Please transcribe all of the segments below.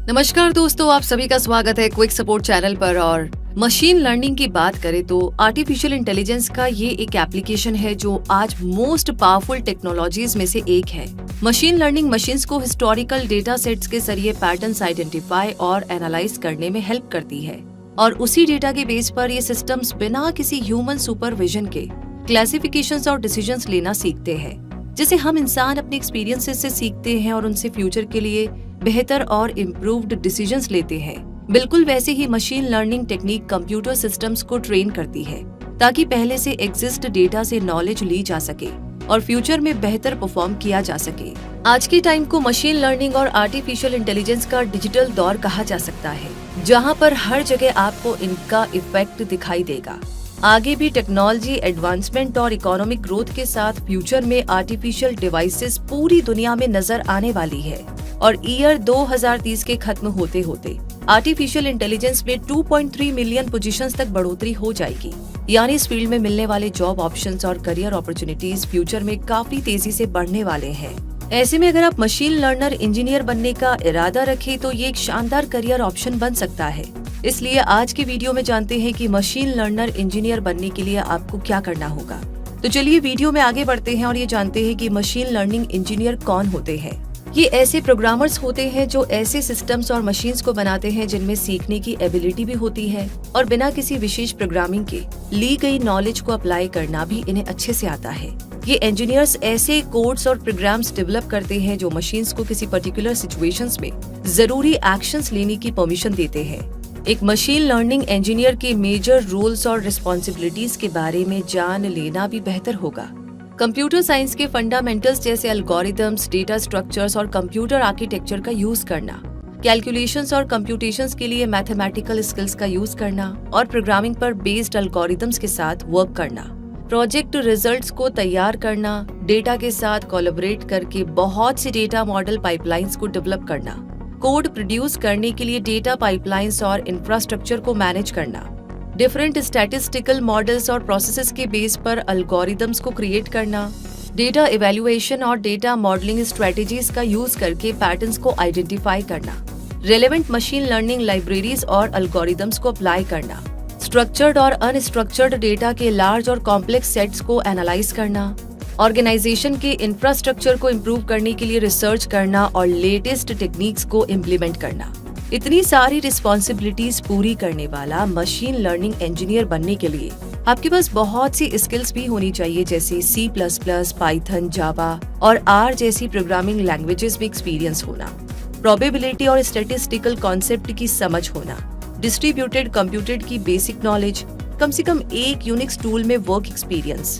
नमस्कार दोस्तों, आप सभी का स्वागत है क्विक सपोर्ट चैनल पर। और मशीन लर्निंग की बात करें तो आर्टिफिशियल इंटेलिजेंस का ये एक एप्लीकेशन है जो आज मोस्ट पावरफुल टेक्नोलॉजीज में से एक है। मशीन लर्निंग मशीन्स को हिस्टोरिकल डेटा सेट्स के जरिए पैटर्न्स आइडेंटिफाई और एनालाइज करने में हेल्प करती है और उसी डेटा के बेस पर ये सिस्टम्स बिना किसी ह्यूमन सुपरविजन के क्लासिफिकेशंस और डिसीजंस लेना सीखते हैं। जैसे हम इंसान अपने एक्सपीरियंसेस से सीखते हैं और उनसे फ्यूचर के लिए बेहतर और इम्प्रूव्ड डिसीजंस लेते हैं, बिल्कुल वैसे ही machine learning technique computer systems को ट्रेन करती है ताकि पहले से एग्जिस्ट डेटा से नॉलेज ली जा सके और फ्यूचर में बेहतर परफॉर्म किया जा सके। आज के टाइम को मशीन लर्निंग और आर्टिफिशियल इंटेलिजेंस का डिजिटल दौर कहा जा सकता है, जहां पर हर जगह आपको इनका इफेक्ट दिखाई देगा। आगे भी टेक्नोलॉजी एडवांसमेंट और इकोनॉमिक ग्रोथ के साथ फ्यूचर में आर्टिफिशियल डिवाइसेस पूरी दुनिया में नजर आने वाली है और ईयर 2030 के खत्म होते होते आर्टिफिशियल इंटेलिजेंस में 2.3 मिलियन पोजीशंस तक बढ़ोतरी हो जाएगी। यानी इस फील्ड में मिलने वाले जॉब ऑप्शंस और करियर अपॉर्चुनिटीज फ्यूचर में काफी तेजी से बढ़ने वाले हैं। ऐसे में अगर आप मशीन लर्नर इंजीनियर बनने का इरादा रखें तो ये एक शानदार करियर ऑप्शन बन सकता है। इसलिए आज की वीडियो में जानते हैं कि मशीन लर्नर इंजीनियर बनने के लिए आपको क्या करना होगा। तो चलिए वीडियो में आगे बढ़ते हैं और ये जानते हैं कि मशीन लर्निंग इंजीनियर कौन होते हैं। ये ऐसे प्रोग्रामर्स होते हैं जो ऐसे सिस्टम्स और मशीन्स को बनाते हैं जिनमें सीखने की एबिलिटी भी होती है और बिना किसी विशेष प्रोग्रामिंग के ली गई नॉलेज को अप्लाई करना भी इन्हें अच्छे से आता है। ये इंजीनियर्स ऐसे कोड्स और प्रोग्राम्स डेवलप करते हैं जो मशीन्स को किसी पर्टिकुलर सिचुएशंस में जरूरी एक्शंस लेने की परमिशन देते हैं। एक मशीन लर्निंग इंजीनियर के मेजर रोल्स और रिस्पॉन्सिबिलिटीज के बारे में जान लेना भी बेहतर होगा। कंप्यूटर साइंस के फंडामेंटल्स जैसे एल्गोरिथम्स, डेटा स्ट्रक्चर्स और कंप्यूटर आर्किटेक्चर का यूज करना, कैलकुलेशंस और कंप्यूटेशंस के लिए मैथमेटिकल स्किल्स का यूज करना और प्रोग्रामिंग पर बेस्ड एल्गोरिथम्स के साथ वर्क करना, प्रोजेक्ट रिजल्ट्स को तैयार करना, डेटा के साथ कोलैबोरेट करके बहुत सी डेटा मॉडल पाइपलाइंस को डेवलप करना, कोड प्रोड्यूस करने के लिए डेटा पाइपलाइंस और इंफ्रास्ट्रक्चर को मैनेज करना, डिफरेंट स्टैटिस्टिकल मॉडल्स और प्रोसेसेस के बेस पर एल्गोरिथम्स को क्रिएट करना, डेटा इवैल्यूएशन और डेटा मॉडलिंग स्ट्रेटेजीज का यूज करके पैटर्न्स को आइडेंटिफाई करना, रेलेवेंट मशीन लर्निंग लाइब्रेरीज और एल्गोरिथम्स को अप्लाई करना, स्ट्रक्चर्ड और अनस्ट्रक्चर्ड डेटा के लार्ज और कॉम्प्लेक्स सेट्स को एनालाइज करना, ऑर्गेनाइजेशन के इंफ्रास्ट्रक्चर को इम्प्रूव करने के लिए रिसर्च करना और लेटेस्ट टेक्निक्स को इम्प्लीमेंट करना। इतनी सारी रिस्पॉन्सिबिलिटीज पूरी करने वाला मशीन लर्निंग इंजीनियर बनने के लिए आपके पास बहुत सी स्किल्स भी होनी चाहिए, जैसे C++, पाइथन, जावा और R जैसी प्रोग्रामिंग लैंग्वेजेस में एक्सपीरियंस होना, प्रोबेबिलिटी और स्टैटिस्टिकल कॉन्सेप्ट की समझ होना, डिस्ट्रीब्यूटेड कंप्यूटेड की बेसिक नॉलेज, कम से कम एक यूनिक्स टूल में work experience,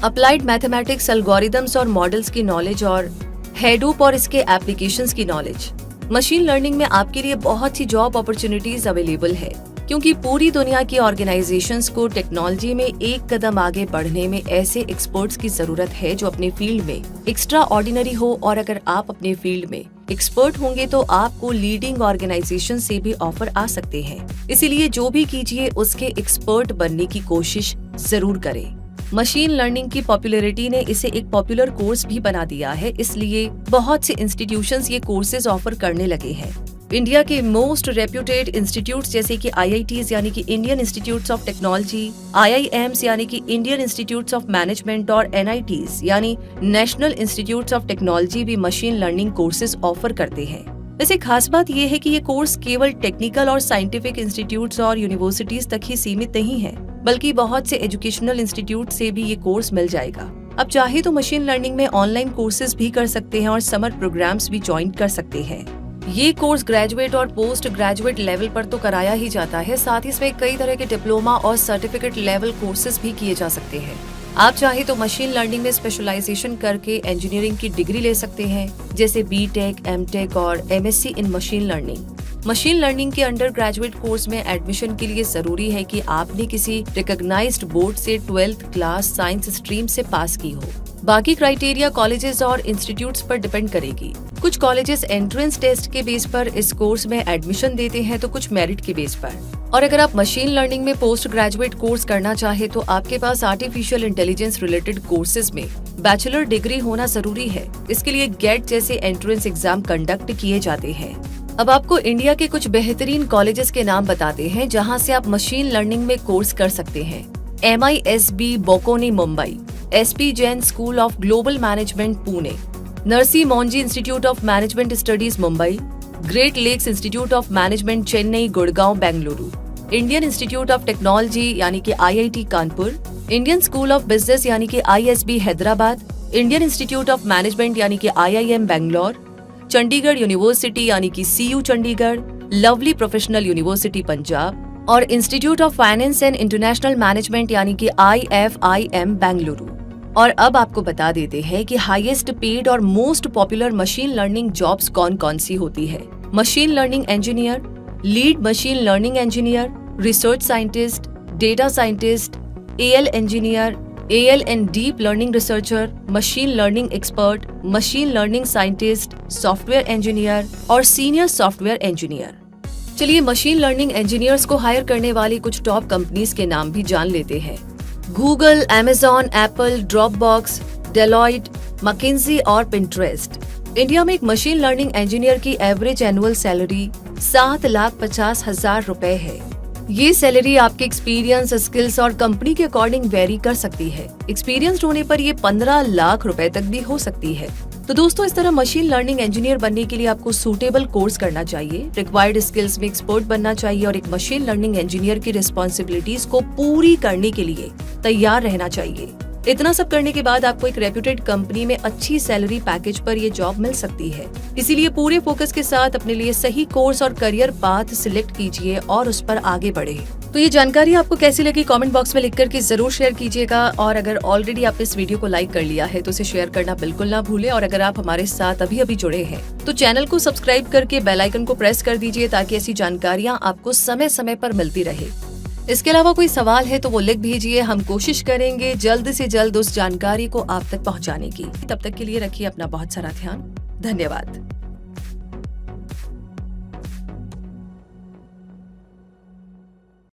applied mathematics, algorithms और मॉडल्स की नॉलेज और हेडूप और इसके एप्लीकेशंस की नॉलेज। मशीन लर्निंग में आपके लिए बहुत सी जॉब अपॉर्चुनिटीज अवेलेबल है क्योंकि पूरी दुनिया की ऑर्गेनाइजेशंस को टेक्नोलॉजी में एक कदम आगे बढ़ने में ऐसे एक्सपर्ट्स की जरूरत है जो अपने फील्ड में एक्स्ट्रा ऑर्डिनरी हो। और अगर आप अपने फील्ड में एक्सपर्ट होंगे तो आपको लीडिंग ऑर्गेनाइजेशन से भी ऑफर आ सकते हैं। इसीलिए जो भी कीजिए उसके एक्सपर्ट बनने की कोशिश जरूर करें। मशीन लर्निंग की पॉपुलैरिटी ने इसे एक पॉपुलर कोर्स भी बना दिया है, इसलिए बहुत से इंस्टीट्यूशंस ये कोर्सेज ऑफर करने लगे हैं। इंडिया के मोस्ट रेप्यूटेड इंस्टीट्यूट्स जैसे कि IITs यानी कि Indian institutes of technology, IIMs यानी कि इंडियन इंस्टीट्यूट्स ऑफ मैनेजमेंट और NITs यानी नेशनल इंस्टीट्यूट्स ऑफ टेक्नोलॉजी भी मशीन लर्निंग कोर्सेज ऑफर करते हैं। वैसे खास बात यह है कि ये कोर्स केवल टेक्निकल और साइंटिफिक इंस्टीट्यूट्स और यूनिवर्सिटीज तक ही सीमित नहीं है, बल्कि बहुत से एजुकेशनल इंस्टीट्यूट से भी ये कोर्स मिल जाएगा। अब चाहे तो मशीन लर्निंग में ऑनलाइन कोर्सेज भी कर सकते हैं और समर प्रोग्राम्स भी ज्वाइन कर सकते हैं। ये कोर्स ग्रेजुएट और पोस्ट ग्रेजुएट लेवल पर तो कराया ही जाता है, साथ ही इसमें कई तरह के डिप्लोमा और सर्टिफिकेट लेवल कोर्सेज भी किए जा सकते हैं। आप चाहे तो मशीन लर्निंग में स्पेशलाइजेशन करके इंजीनियरिंग की डिग्री ले सकते हैं, जैसे B.Tech, M.Tech और MSc इन मशीन लर्निंग। मशीन लर्निंग के अंडर ग्रेजुएट कोर्स में एडमिशन के लिए जरूरी है कि आपने किसी रिकॉग्नाइज्ड बोर्ड से 12th क्लास साइंस स्ट्रीम से पास की हो। बाकी क्राइटेरिया कॉलेजेस और इंस्टीट्यूट्स पर डिपेंड करेगी। कुछ कॉलेजेस एंट्रेंस टेस्ट के बेस पर इस कोर्स में एडमिशन देते हैं तो कुछ मेरिट के बेस पर। और अगर आप मशीन लर्निंग में पोस्ट ग्रेजुएट कोर्स करना चाहे तो आपके पास आर्टिफिशियल इंटेलिजेंस रिलेटेड कोर्सेज में बैचलर डिग्री होना जरूरी है। इसके लिए गेट जैसे एंट्रेंस एग्जाम कंडक्ट किए जाते हैं। अब आपको इंडिया के कुछ बेहतरीन कॉलेजेस के नाम बताते हैं जहां से आप मशीन लर्निंग में कोर्स कर सकते हैं। MISB Bocconi Mumbai, SP Jain school of global management Pune, Narsee Monjee institute of management studies Mumbai, Great Lakes institute of management Chennai, Gurgaon, Bengaluru, Indian institute of technology यानी कि IIT Kanpur, Indian school of business यानी कि ISB Hyderabad, Indian institute of management यानी कि IIM Bangalore, Chandigarh university यानी कि CU Chandigarh, lovely professional university Punjab और institute of finance and international management यानी कि IFIM बेंगलुरु। और अब आपको बता देते हैं कि हाईएस्ट पेड और most popular machine learning jobs कौन कौन सी होती है। Machine learning engineer, lead machine learning engineer, research scientist, data scientist, AL engineer, AL and deep learning researcher, machine learning expert, machine learning scientist, software engineer और senior software engineer. चलिए machine learning engineers को higher करने वाली कुछ top companies के नाम भी जान लेते हैं। Google, Amazon, Apple, Dropbox, Deloitte, McKenzie और पिंटरेस्ट। इंडिया में एक मशीन लर्निंग इंजीनियर की एवरेज एनुअल सैलरी 7,50,000 रुपए है। ये सैलरी आपके एक्सपीरियंस, स्किल्स और कंपनी के अकॉर्डिंग वेरी कर सकती है। एक्सपीरियंस्ड होने पर ये 15 लाख रुपए तक भी हो सकती है। तो दोस्तों, इस तरह मशीन लर्निंग इंजीनियर बनने के लिए आपको सूटेबल कोर्स करना चाहिए, रिक्वायर्ड स्किल्स में एक्सपर्ट बनना चाहिए और एक मशीन लर्निंग इंजीनियर की रिस्पॉन्सिबिलिटीज को पूरी करने के लिए तैयार रहना चाहिए। इतना सब करने के बाद आपको एक रेप्यूटेड कंपनी में अच्छी सैलरी पैकेज पर ये जॉब मिल सकती है। इसीलिए पूरे फोकस के साथ अपने लिए सही कोर्स और करियर पाथ सिलेक्ट कीजिए और उस पर आगे बढ़े। तो ये जानकारी आपको कैसी लगी कमेंट बॉक्स में लिख करके जरूर शेयर कीजिएगा और अगर ऑलरेडी आपने इस वीडियो को लाइक कर लिया है तो इसे शेयर करना बिल्कुल ना भूलें और अगर आप हमारे साथ अभी जुड़े हैं तो चैनल को सब्सक्राइब करके बेल आइकन को प्रेस कर दीजिए ताकि ऐसी जानकारियां आपको समय समय पर मिलती रहे। इसके अलावा कोई सवाल है तो वो लिख भेजिए, हम कोशिश करेंगे जल्द से जल्द उस जानकारी को आप तक पहुंचाने की। तब तक के लिए रखिए अपना बहुत सारा ध्यान। धन्यवाद।